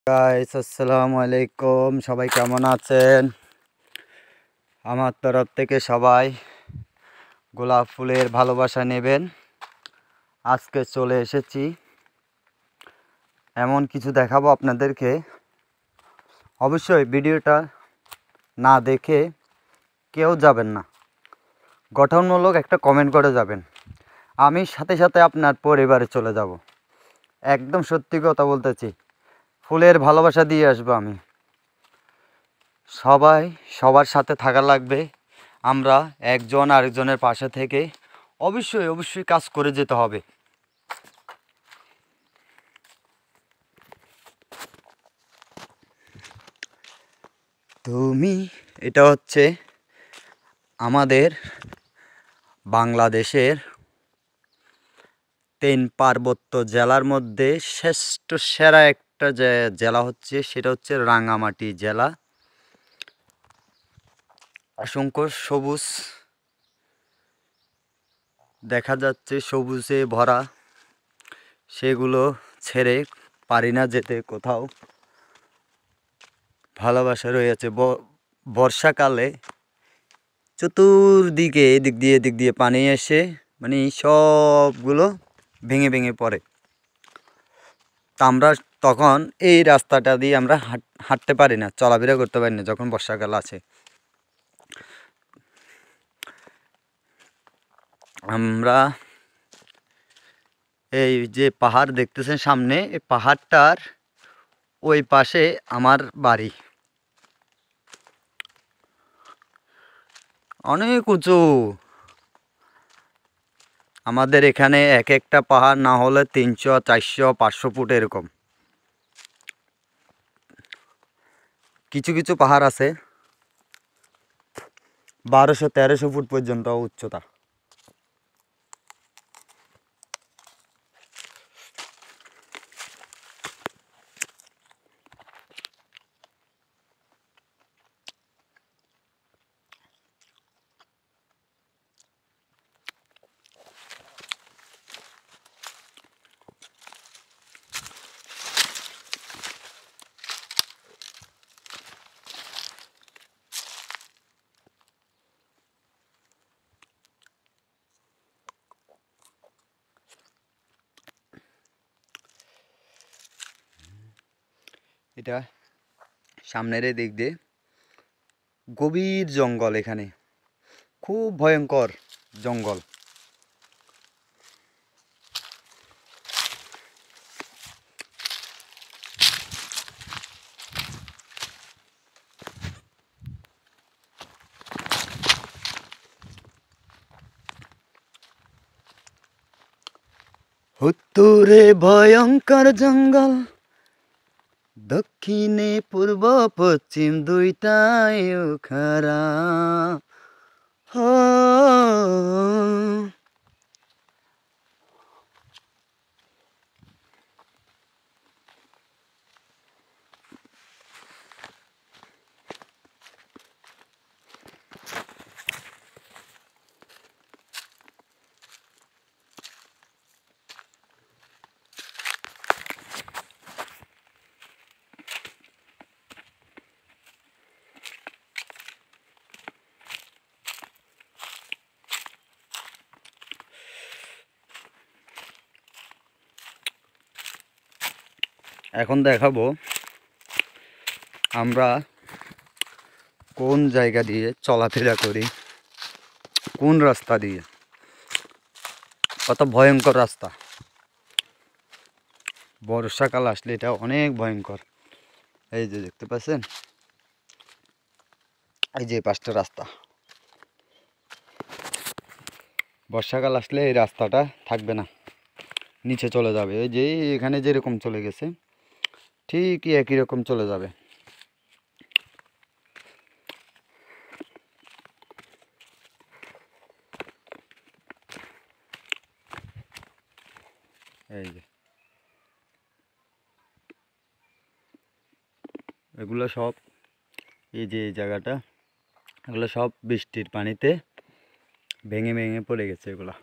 Guys আসসালামু আলাইকুম, সবাই কেমন আছেন? আমার তরফ থেকে সবাই গোলাপ ফুলের ভালোবাসা নেবেন। আজকে চলে এসেছি, এমন কিছু দেখাবো আপনাদেরকে। অবশ্যই ভিডিওটা না দেখে কেউ যাবেন না, গঠনমূলক একটা কমেন্ট করে যাবেন। আমি সাথে সাথে আপনার পরিবারে চলে যাব। একদম সত্যি কথা বলতেছি, ফুলের ভালোবাসা দিয়ে আসবো আমি। সবাই সবার সাথে থাকা লাগবে। আমরা একজন আরেকজনের পাশে থেকে অবশ্যই কাজ করে যেতে হবে। তুমি, এটা হচ্ছে আমাদের বাংলাদেশের 3 পার্বত্য জেলার মধ্যে শ্রেষ্ঠ সেরা একটা যে জেলা হচ্ছে, সেটা হচ্ছে রাঙামাটি জেলা। অসংখ্য সবুজ দেখা যাচ্ছে, সবুজে ভরা। সেগুলো ছেড়ে পারি না যেতে কোথাও। ভালোবাসা রয়েছে। বর্ষাকালে চতুর্দিকে এদিক দিয়ে পানি এসে মানে সবগুলো ভেঙে ভেঙে পড়ে। তা আমরা তখন এই রাস্তাটা দিয়ে আমরা হাঁটতে পারি না, চলাফেরা করতে পারি না যখন বর্ষাকাল আছে। আমরা এই যে পাহাড় দেখতেছেন সামনে, এই পাহাড়টার ওই পাশে আমার বাড়ি। অনেক উঁচু। আমাদের এখানে এক একটা পাহাড় না হলে 300, 400, 500 ফুট এরকম। কিছু কিছু পাহাড় আছে 1200, 1300 ফুট পর্যন্ত উচ্চতা। এটা সামনের দিক দিয়ে গভীর জঙ্গল, এখানে খুব ভয়ঙ্কর জঙ্গল। উত্তরে ভয়ঙ্কর জঙ্গল, দক্ষিণে পূর্ব পশ্চিম দুইটাই খারা। এখন দেখাবো আমরা কোন জায়গা দিয়ে চলাফেরা করি, কোন রাস্তা দিয়ে। কত ভয়ঙ্কর রাস্তা। বর্ষাকাল আসলে এটা অনেক ভয়ঙ্কর। এই যে দেখতে পাচ্ছেন, এই যে পাঁচটা রাস্তা। বর্ষাকাল আসলে এই রাস্তাটা থাকবে না, নিচে চলে যাবে। এই যে এখানে যেরকম চলে গেছে, ঠিকই একই রকম চলে যাবে। এই যে এগুলো সব, এই যে এই জায়গাটা, এগুলো সব বৃষ্টির পানিতে ভেঙে ভেঙে পড়ে গেছে এগুলা।